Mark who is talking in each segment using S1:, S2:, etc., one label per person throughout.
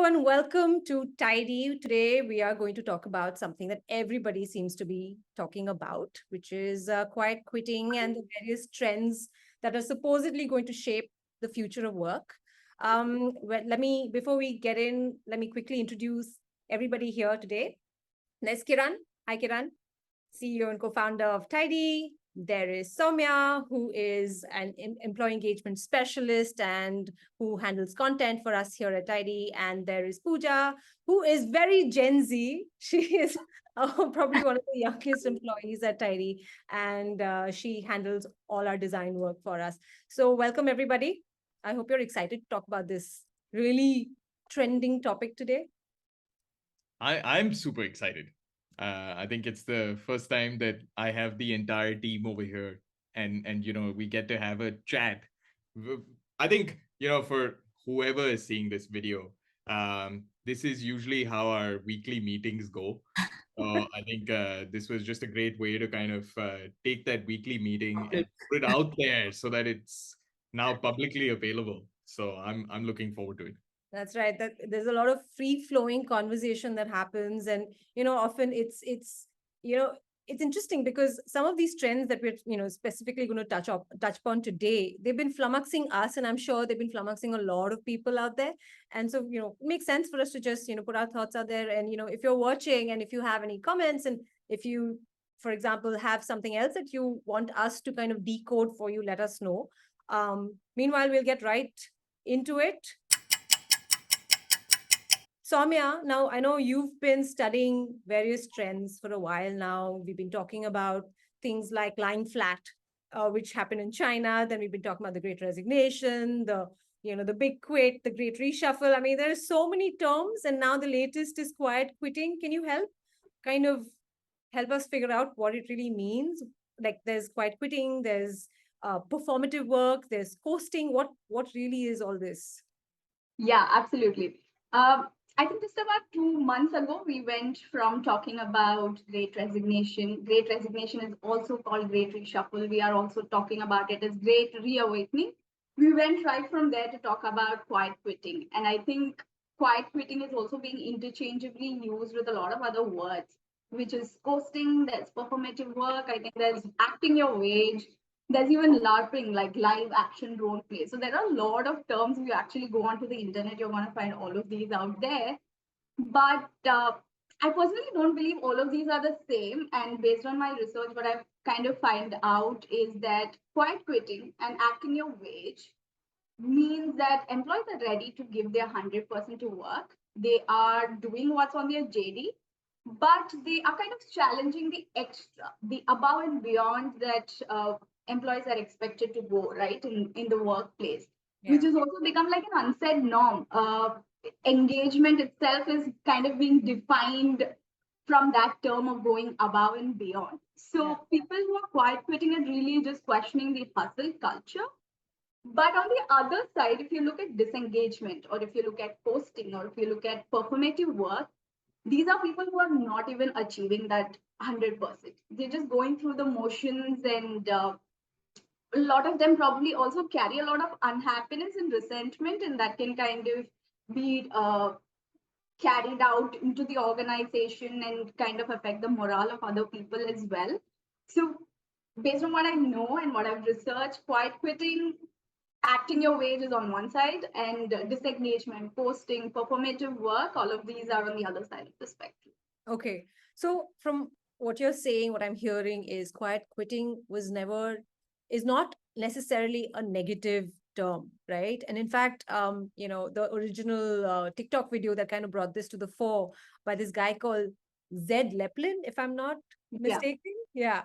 S1: and welcome to Tidy. Today, we are going to talk about something that everybody seems to be talking about, which is quiet quitting and the various trends that are supposedly going to shape the future of work. Before we get in, let me quickly introduce everybody here today. There's Kiran. Hi, Kiran, CEO and co-founder of Tydy. There is Soumya, who is an employee engagement specialist and who handles content for us here at Tydy. And there is Pooja, who is very Gen Z. She is probably one of the youngest employees at Tydy, and she handles all our design work for us. So welcome, everybody. I hope you're excited to talk about this really trending topic today.
S2: I'm super excited. I think it's the first time that I have the entire team over here, and we get to have a chat. I think for whoever is seeing this video, this is usually how our weekly meetings go. I think this was just a great way to kind of take that weekly meeting and put it out there so that it's now publicly available. So I'm looking forward to it.
S1: That's right. That there's a lot of free flowing conversation that happens, and often it's it's interesting because some of these trends that we're specifically going to touch upon today, they've been flummoxing us, and I'm sure they've been flummoxing a lot of people out there. And so it makes sense for us to just put our thoughts out there. And if you're watching and if you have any comments, and if you, for example, have something else that you want us to kind of decode for you, let us know. Meanwhile, we'll get right into it. Soumya, now I know you've been studying various trends for a while now. We've been talking about things like lying flat, which happened in China. Then we've been talking about the Great Resignation, the big quit, the Great Reshuffle. I mean, there are so many terms, and now the latest is quiet quitting. Can you help us figure out what it really means? Like, there's quiet quitting, there's performative work, there's coasting. What really is all this?
S3: Yeah, absolutely. I think just about 2 months ago, we went from talking about Great Resignation. Great Resignation is also called Great Reshuffle. We are also talking about it as Great Reawakening. We went right from there to talk about quiet quitting. And I think quiet quitting is also being interchangeably used with a lot of other words, which is coasting, there's performative work, I think there's acting your wage, there's even LARPing, like live action role play. So there are a lot of terms. If you actually go onto the internet, you're going to find all of these out there. But I personally don't believe all of these are the same. And based on my research, what I've kind of find out is that quiet quitting and acting your wage means that employees are ready to give their 100% to work. They are doing what's on their JD, but they are kind of challenging the extra, the above and beyond that employees are expected to go, right, in the workplace, which has also become like an unsaid norm. Engagement itself is kind of being defined from that term of going above and beyond. So people who are quiet quitting are really just questioning the hustle culture. But on the other side, if you look at disengagement, or if you look at posting, or if you look at performative work, these are people who are not even achieving that 100%. They're just going through the motions, and a lot of them probably also carry a lot of unhappiness and resentment, and that can kind of be carried out into the organization and kind of affect the morale of other people as well. So based on what I know and what I've researched, quiet quitting, acting your wage is on one side, and disengagement, posting, performative work, all of these are on the other side of the spectrum.
S1: Okay. So from what you're saying, what I'm hearing is quiet quitting is not necessarily a negative term, right? And in fact, the original TikTok video that kind of brought this to the fore by this guy called Zed Leplin, if I'm not mistaken. Yeah.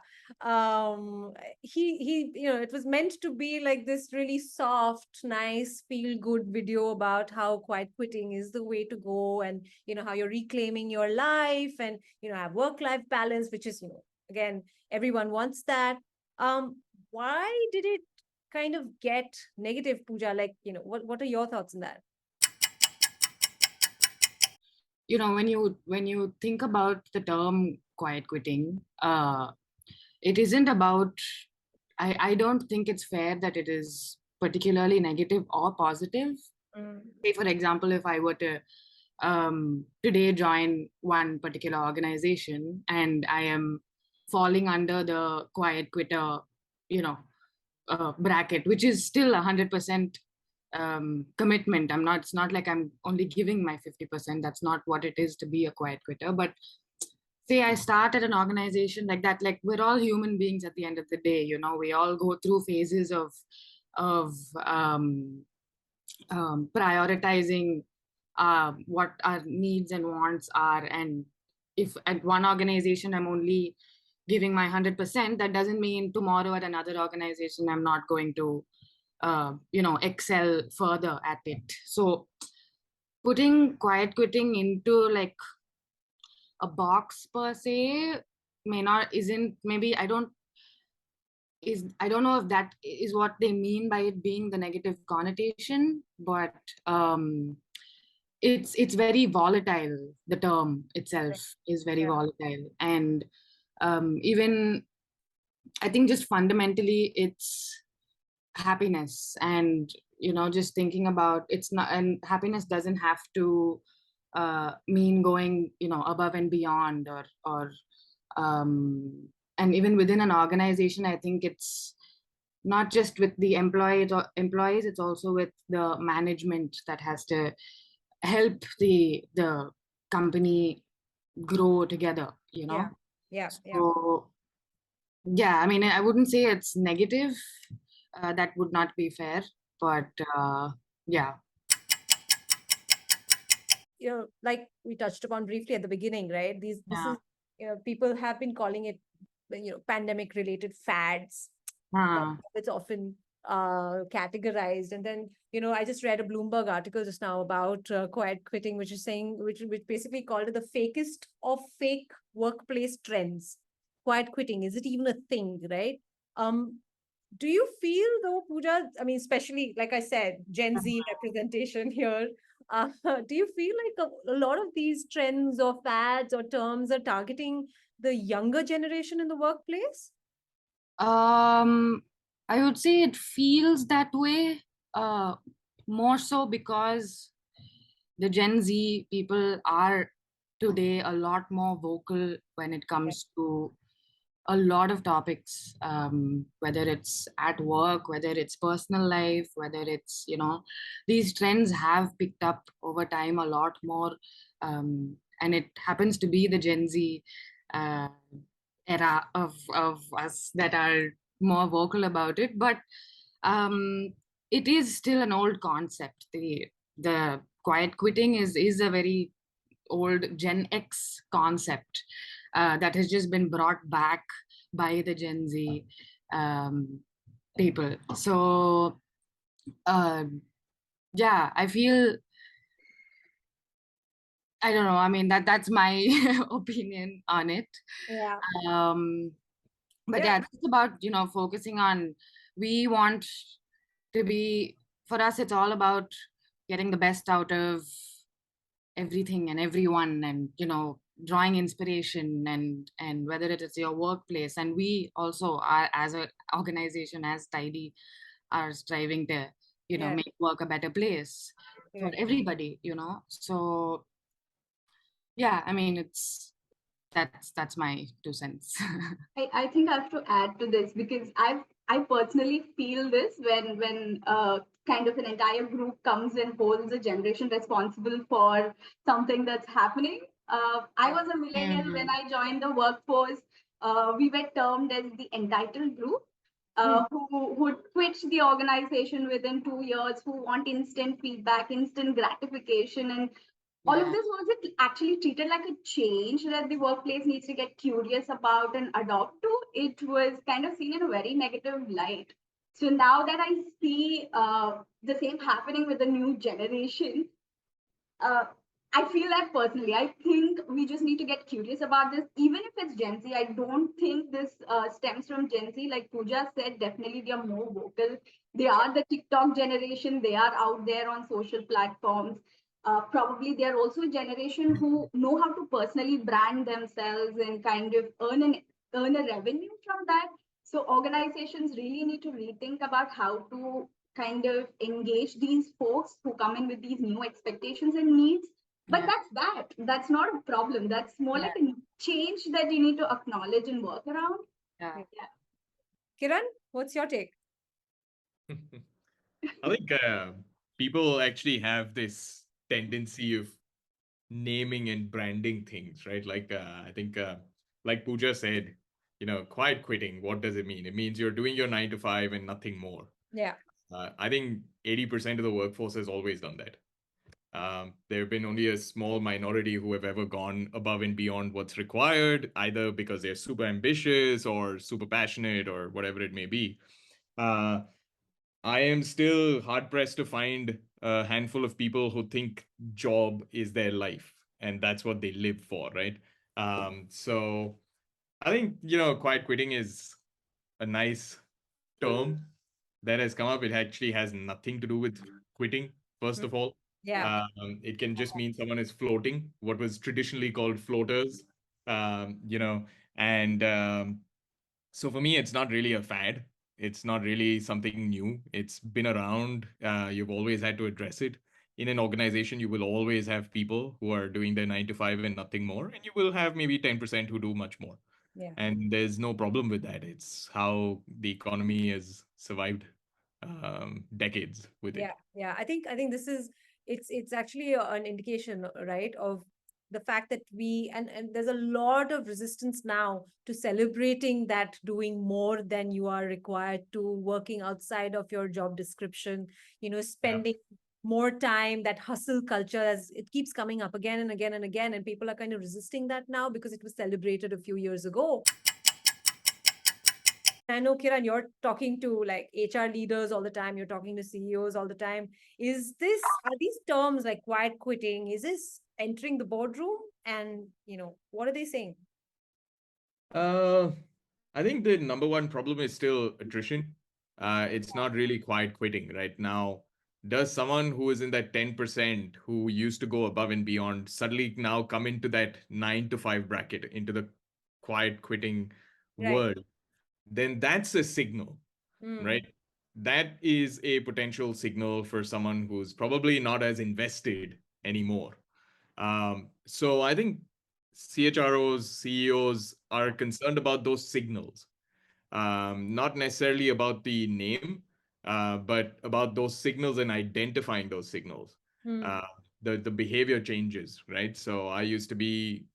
S1: He it was meant to be like this really soft, nice, feel good video about how quiet quitting is the way to go, and how you're reclaiming your life, and have work-life balance, which is again, everyone wants that. Why did it kind of get negative, Pooja? Like, what are your thoughts on that?
S4: When you think about the term quiet quitting, it isn't about, I don't think it's fair that it is particularly negative or positive. Say, for example, if I were to today join one particular organization and I am falling under the quiet quitter, bracket, which is still 100% commitment. It's not like I'm only giving my 50%. That's not what it is to be a quiet quitter. But say I start at an organization like that, like we're all human beings at the end of the day, we all go through phases of prioritizing what our needs and wants are. And if at one organization I'm only giving my 100%, that doesn't mean tomorrow at another organization I'm not going to excel further at it. So putting quiet quitting into like a box per se I don't know if that is what they mean by it being the negative connotation, but it's very volatile. The term itself is very volatile. And even I think just fundamentally it's happiness, and just thinking about it's not, and happiness doesn't have to mean going above and beyond, or and even within an organization, I think it's not just with the employees, it's also with the management that has to help the company grow together, So I mean, I wouldn't say it's negative. That would not be fair, but yeah.
S1: Like we touched upon briefly at the beginning, right? This is, people have been calling it, pandemic related fads. It's often categorized. And then, I just read a Bloomberg article just now about quiet quitting, which is saying, which basically called it the fakest of fake workplace trends. Quiet quitting, is it even a thing, right? Do you feel though, Pooja, I mean, especially, like I said, Gen Z representation here, do you feel like a lot of these trends or fads or terms are targeting the younger generation in the workplace?
S4: I would say it feels that way, more so because the Gen Z people are today a lot more vocal when it comes to a lot of topics, whether it's at work, whether it's personal life, whether it's, these trends have picked up over time a lot more. And it happens to be the Gen Z era of us that are more vocal about it. But it is still an old concept. The quiet quitting is a very old Gen X concept that has just been brought back by the Gen Z people. So I feel, I don't know, I mean, that's my opinion on it. But it's about, focusing on, we want to be, for us, it's all about getting the best out of everything and everyone, and drawing inspiration, and whether it is your workplace. And we also are, as an organization, as Tydy, are striving to make work a better place for everybody, so I mean, that's my 2 cents.
S3: I think I have to add to this, because I personally feel this when kind of an entire group comes and holds a generation responsible for something that's happening. I was a millennial when I joined the workforce. We were termed as the entitled group, who would quit the organization within 2 years, who want instant feedback, instant gratification, and all of this was it actually treated like a change that the workplace needs to get curious about and adopt to. It was kind of seen in a very negative light. So now that I see the same happening with the new generation, I feel that personally. I think we just need to get curious about this. Even if it's Gen Z, I don't think this stems from Gen Z. Like Pooja said, definitely they are more vocal. They are the TikTok generation. They are out there on social platforms. Probably they are also a generation who know how to personally brand themselves and kind of earn a revenue from that. So organizations really need to rethink about how to kind of engage these folks who come in with these new expectations and needs. But
S4: Yeah.
S3: that's not a problem. That's more
S1: Yeah.
S3: like a change that you need to acknowledge and work around.
S4: Yeah.
S3: Yeah.
S1: Kiran, what's your take?
S2: I think people actually have this tendency of naming and branding things, right? Like I think, like Pooja said, quiet quitting. What does it mean? It means you're doing your 9 to 5 and nothing more.
S1: Yeah.
S2: I think 80% of the workforce has always done that. There have been only a small minority who have ever gone above and beyond what's required, either because they're super ambitious or super passionate or whatever it may be. Uh, I am still hard pressed to find a handful of people who think job is their life and that's what they live for, right? So I think, quiet quitting is a nice term that has come up. It actually has nothing to do with quitting, first
S1: Mm.
S2: of all.
S1: Yeah.
S2: It can just mean someone is floating, what was traditionally called floaters, um, you know, and so for me, it's not really a fad. It's not really something new. It's been around. You've always had to address it. In an organization, you will always have people who are doing their 9 to 5 and nothing more, and you will have maybe 10% who do much more.
S1: Yeah.
S2: And there's no problem with that. It's how the economy has survived decades with
S1: Yeah.
S2: it.
S1: Yeah. I think this is it's actually an indication, right, of the fact that and there's a lot of resistance now to celebrating that doing more than you are required to, working outside of your job description,
S2: Yeah.
S1: spending more time, that hustle culture, as it keeps coming up again and again and again, and people are kind of resisting that now because it was celebrated a few years ago. I know, Kiran, you're talking to like HR leaders all the time, you're talking to CEOs all the time. Are these terms like quiet quitting, is this entering the boardroom? And, what are they saying?
S2: Uh, I think the number one problem is still attrition. It's not really quite quitting right now. Does someone who is in that 10% who used to go above and beyond suddenly now come into that 9 to 5 bracket, into the quiet quitting
S1: Right.
S2: world? Then that's a signal,
S1: Mm,
S2: right? That is a potential signal for someone who's probably not as invested anymore. So I think CHROs, CEOs are concerned about those signals, not necessarily about the name, but about those signals and identifying those signals.
S1: mm,
S2: Uh, the behavior changes, right? So I used to be,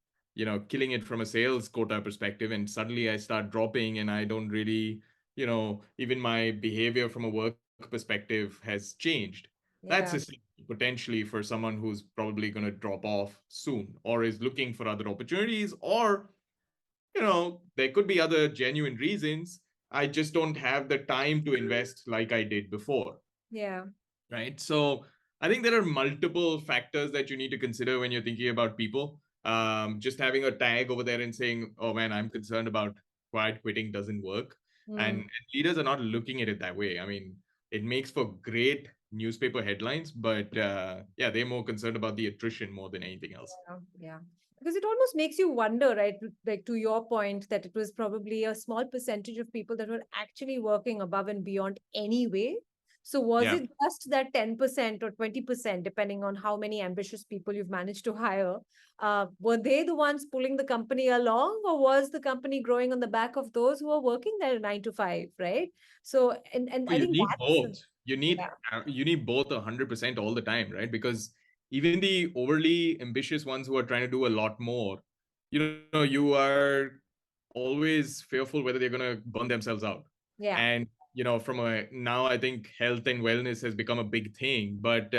S2: killing it from a sales quota perspective, and suddenly I start dropping, and I don't really, even my behavior from a work perspective has changed. That's a
S1: yeah.
S2: signal potentially for someone who's probably going to drop off soon or is looking for other opportunities, or there could be other genuine reasons. I just don't have the time to invest like I did before,
S1: Yeah.
S2: right? So I think there are multiple factors that you need to consider when you're thinking about people. Just having a tag over there and saying, oh man, I'm concerned about quiet quitting doesn't work. And,
S1: Mm.
S2: and leaders are not looking at it that way. I mean, it makes for great newspaper headlines, but yeah, they're more concerned about the attrition more than anything else.
S1: Yeah, yeah. Because it almost makes you wonder, right? Like to your point, that it was probably a small percentage of people that were actually working above and beyond anyway. So was
S2: Yeah.
S1: it just that 10% or 20%, depending on how many ambitious people you've managed to hire? Were they the ones pulling the company along, or was the company growing on the back of those who are working there 9 to 5, right? So, and
S2: Well,
S1: I
S2: you
S1: think
S2: need
S1: that's,
S2: both. You
S1: yeah,
S2: need you need both 100% all the time, right? Because even the overly ambitious ones who are trying to do a lot more, you are always fearful whether they're going to burn themselves out.
S1: yeah,
S2: And from a now, I think health and wellness has become a big thing, but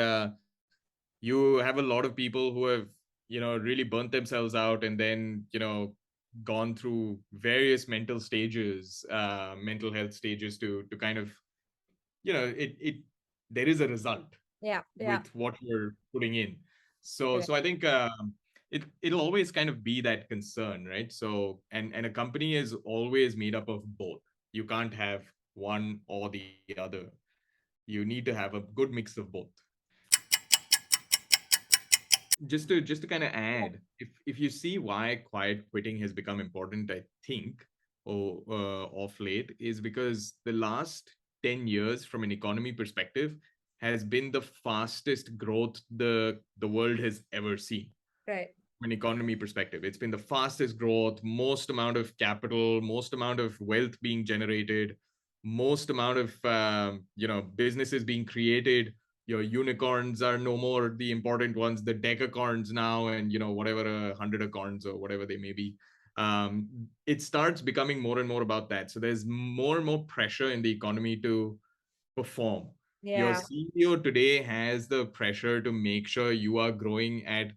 S2: you have a lot of people who have really burnt themselves out and then gone through various mental health stages to kind of it there is a result
S1: yeah, yeah.
S2: with what you're putting in. so
S1: Correct.
S2: so I think it'll always kind of be that concern, right? So and a company is always made up of both. You can't have one or the other. You need to have a good mix of both. Just to kind of add, if you see why quiet quitting has become important, I think, of late, is because the last 10 years from an economy perspective has been the fastest growth the world has ever seen.
S1: Right.
S2: From an economy perspective, it's been the fastest growth, most amount of capital, most amount of wealth being generated, most amount of businesses being created. Your unicorns are no more the important ones, the decacorns now, and whatever 100 or whatever they may be. It starts becoming more and more about that. So there's more and more pressure in the economy to perform. Your
S1: Yeah.
S2: CEO today has the pressure to make sure you are growing at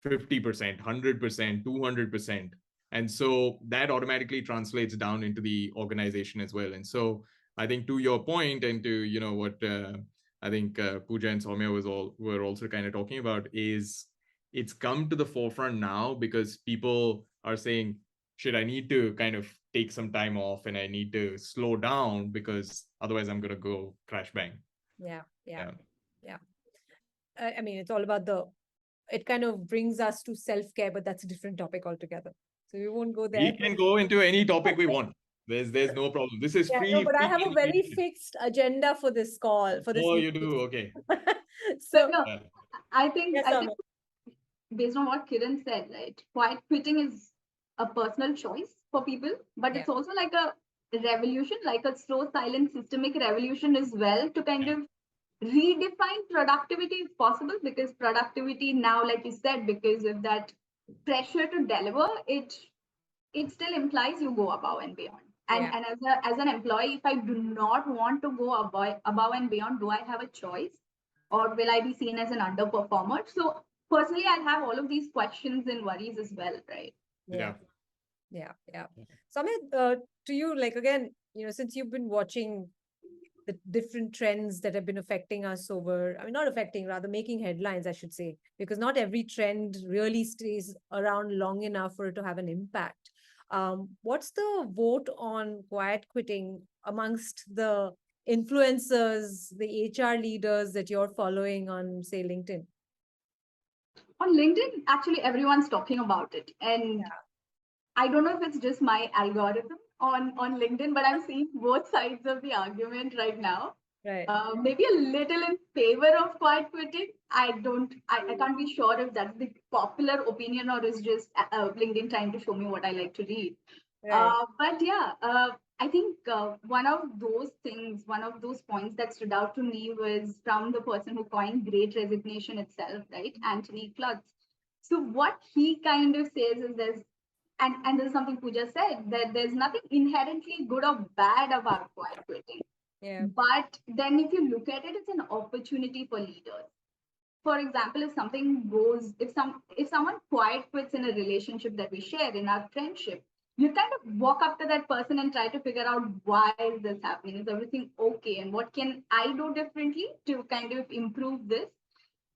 S2: 50%, 100%, 200%. And so that automatically translates down into the organization as well. And so I think, to your point, and to what I think Pooja and Soumya were also kind of talking about, is it's come to the forefront now because people are saying, shit, I need to kind of take some time off and I need to slow down because otherwise I'm going to go crash bang.
S1: Yeah. I mean, it's all about it kind of brings us to self-care, but that's a different topic altogether. So we won't go there.
S2: We can go into any topic we want. There's no problem. This is free.
S1: No, but I
S2: free
S1: have a very
S2: communication.
S1: fixed agenda for this call. For this.
S2: Oh, you do? Okay.
S1: So
S3: No,
S2: Yeah.
S3: I think
S1: yes,
S3: based on what Kiran said, right? Quiet quitting is a personal choice for people, but it's also like a revolution, like a slow, silent, systemic revolution as well, to kind of redefine productivity if possible, because productivity now, like you said, because of that pressure to deliver, it still implies you go above and beyond. And as an employee, if I do not want to go above and beyond, do I have a choice, or will I be seen as an underperformer? So personally, I'll have all of these questions and worries as well, right?
S1: Yeah. Samit, to you, like, again, since you've been watching the different trends that have been affecting us not affecting, rather making headlines, I should say, because not every trend really stays around long enough for it to have an impact. What's the vote on quiet quitting amongst the influencers, the HR leaders that you're following on, say, LinkedIn?
S3: On LinkedIn, actually, everyone's talking about it. And I don't know if it's just my algorithm on LinkedIn, but I'm seeing both sides of the argument right now.
S1: Right.
S3: Maybe a little in favor of quiet quitting. I can't be sure if that's the popular opinion or is just LinkedIn trying to show me what I like to read.
S1: Right.
S3: But yeah, I think one of those points that stood out to me was from the person who coined Great Resignation itself, right? Anthony Klutz. So what he kind of says is and there's something Pooja said, that there's nothing inherently good or bad about quiet quitting.
S1: Yeah.
S3: But then if you look at it, it's an opportunity for leaders. For example, if someone quiet quits in a relationship that we share, in our friendship, you kind of walk up to that person and try to figure out, why is this happening? Is everything okay? And what can I do differently to kind of improve this?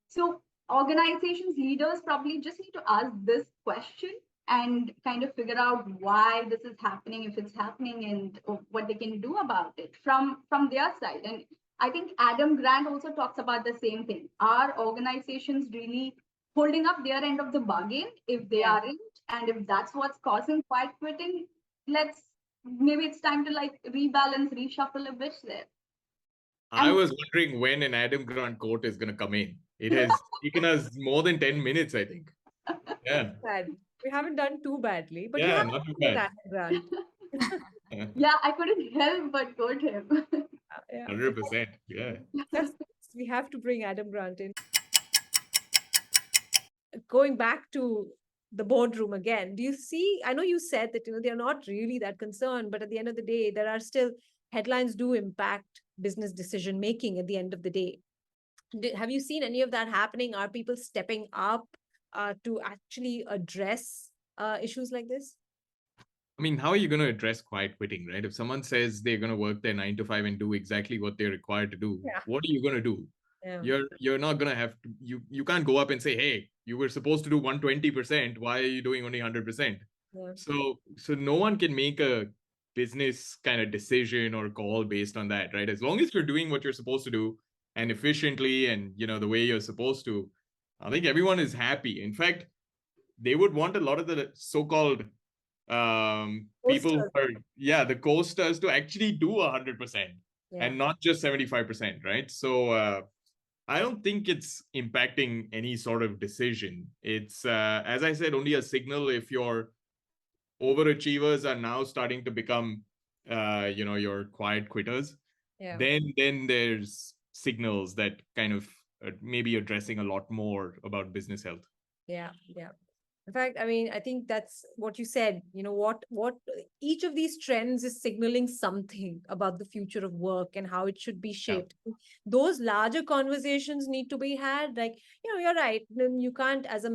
S3: So organizations, leaders probably just need to ask this question and kind of figure out why this is happening, if it's happening, and what they can do about it from their side. And I think Adam Grant also talks about the same thing. Are organizations really holding up their end of the bargain? If they aren't, and if that's what's causing quiet quitting, maybe it's time to like rebalance, reshuffle a bit there.
S2: I was wondering when an Adam Grant quote is going to come in. It has taken us more than 10 minutes, I think. Yeah.
S1: We haven't done too badly, but you
S2: Yeah,
S1: have
S2: not too
S1: Adam
S2: bad.
S1: Grant.
S3: Yeah, I couldn't help but quote him.
S2: 100%. Yeah.
S1: We have to bring Adam Grant in. Going back to the boardroom again, do you see, I know you said that, they're not really that concerned, but at the end of the day, there are still headlines do impact business decision making at the end of the day. Have you seen any of that happening? Are people stepping up to actually address issues like this?
S2: I mean, how are you going to address quiet quitting, right? If someone says they're going to work their 9 to 5 and do exactly what they're required to do, what are you going to do? You're not going to have to, you can't go up and say, hey, you were supposed to do 120%. Why are you doing only 100%? So no one can make a business kind of decision or call based on that, right? As long as you're doing what you're supposed to do and efficiently and, the way you're supposed to, I think everyone is happy. In fact, they would want a lot of the so-called people who are, the coasters to actually do 100%.
S1: Yeah.
S2: and not just 75%, right? So I don't think it's impacting any sort of decision. It's, as I said, only a signal if your overachievers are now starting to become, your quiet quitters.
S1: Yeah.
S2: Then there's signals that kind of maybe addressing a lot more about business health.
S1: Yeah. Yeah. In fact, I mean, I think that's what you said. What each of these trends is signaling something about the future of work and how it should be shaped. Those larger conversations need to be had. Like, you're right. You can't, as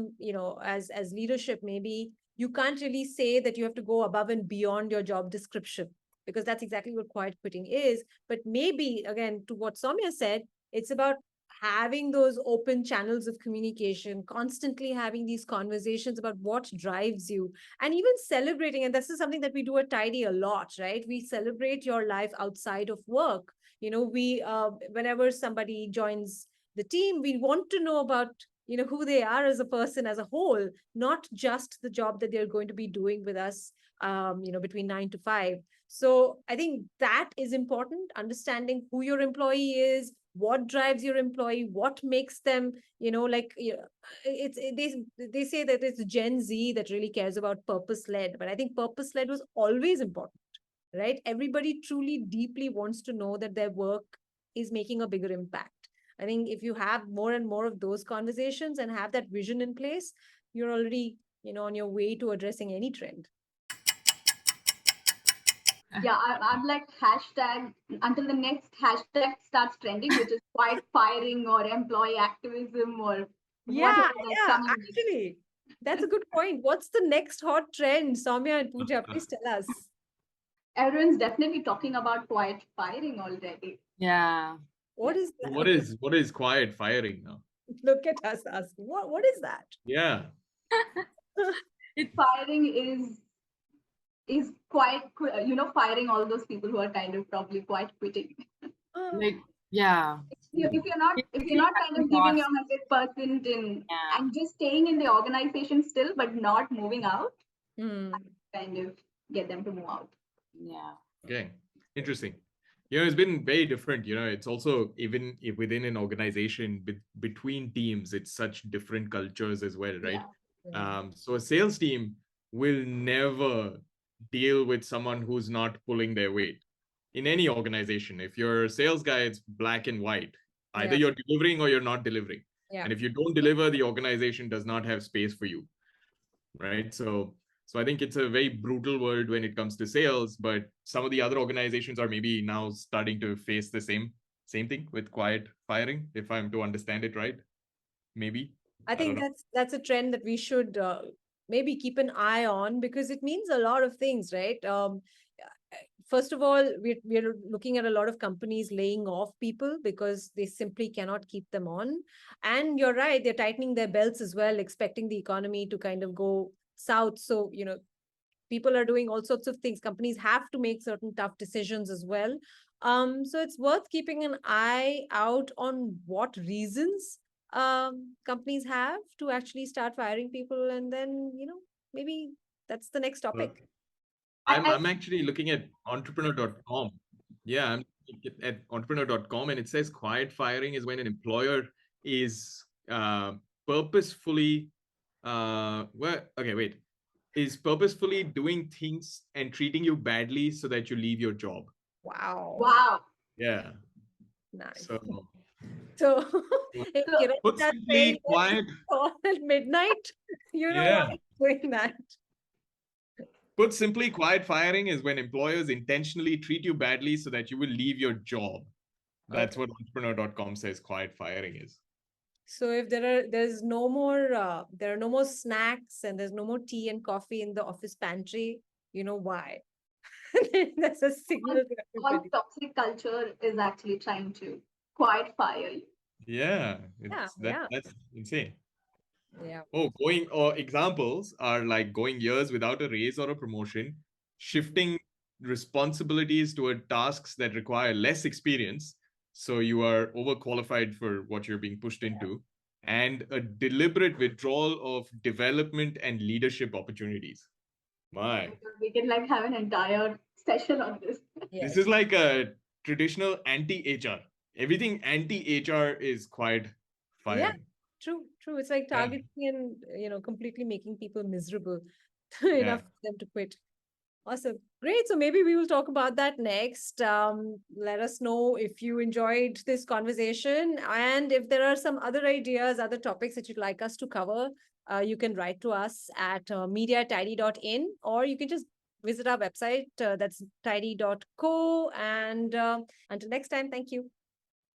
S1: as leadership, maybe you can't really say that you have to go above and beyond your job description, because that's exactly what quiet quitting is. But maybe, again, to what Soumya said, it's about having those open channels of communication, constantly having these conversations about what drives you, and even celebrating. And this is something that we do at Tidy a lot, right? We celebrate your life outside of work. We whenever somebody joins the team, we want to know about who they are as a person as a whole, not just the job that they're going to be doing with us between 9 to 5. So I think that is important, understanding who your employee is, what drives your employee, what makes them, they say that it's Gen Z that really cares about purpose led, but I think purpose led was always important, right? Everybody truly deeply wants to know that their work is making a bigger impact. I think if you have more and more of those conversations and have that vision in place, you're already on your way to addressing any trend.
S3: Yeah, I'm like hashtag until the next hashtag starts trending, which is quiet firing or employee activism or whatever that's coming next.
S1: Actually, that's a good point. What's the next hot trend? Soumya and Pooja, please tell us.
S3: Everyone's definitely talking about quiet firing already.
S4: Yeah.
S1: What is that?
S2: What is quiet firing now?
S1: Look at us asking. What is that?
S2: Yeah.
S3: Firing is quite, firing all those people who are kind of probably quite quitting.
S4: Like, yeah.
S3: If you're not kind of giving your 100% in and just staying in the organization still, but not moving out, kind of get them to move out.
S4: Yeah.
S2: Okay. Interesting. It's been very different. It's also even within an organization, between teams, it's such different cultures as well, right?
S3: Yeah.
S2: So a sales team will never deal with someone who's not pulling their weight. In any organization, if your sales guy, it's black and white. Either you're delivering or you're not delivering.
S1: Yeah.
S2: And if you don't deliver, the organization does not have space for you, right? So I think it's a very brutal world when it comes to sales, but some of the other organizations are maybe now starting to face the same thing with quiet firing, if I'm to understand it right. Maybe.
S1: I think that's a trend that we should maybe keep an eye on, because it means a lot of things, right? First of all, we're looking at a lot of companies laying off people because they simply cannot keep them on. And you're right, they're tightening their belts as well, expecting the economy to kind of go south. So, people are doing all sorts of things. Companies have to make certain tough decisions as well. So it's worth keeping an eye out on what reasons companies have to actually start firing people. And then, maybe that's the next topic.
S2: I'm actually looking at entrepreneur.com. Yeah, I'm looking at entrepreneur.com, and it says quiet firing is when an employer is purposefully is purposefully doing things and treating you badly so that you leave your job.
S3: Wow.
S2: Yeah.
S1: Nice.
S2: So
S1: if Kiran
S2: put
S1: starts
S2: simply
S1: saying
S2: quiet
S1: at midnight, you know why he's doing that.
S2: Put simply, quiet firing is when employers intentionally treat you badly so that you will leave your job. That's what entrepreneur.com says quiet firing is. So if
S1: there's no more there are no more snacks and there's no more tea and coffee in the office pantry, you know why? That's a signal.
S3: All toxic culture is actually trying to quiet fire you.
S2: Yeah, that's insane.
S1: Yeah.
S2: Examples are like going years without a raise or a promotion, shifting responsibilities toward tasks that require less experience, so you are overqualified for what you're being pushed into, and a deliberate withdrawal of development and leadership opportunities.
S3: We can have an entire session on this.
S2: This is like a traditional anti-HR. Everything anti-HR is quite fire.
S1: True. It's like
S2: Yeah.
S1: targeting and completely making people miserable
S2: Yeah.
S1: enough for them to quit. Awesome. Great. So maybe we will talk about that next. Let us know if you enjoyed this conversation and if there are some other ideas, other topics that you'd like us to cover. You can write to us at media@tidy.in, or you can just visit our website. That's tidy.co. And until next time, thank you.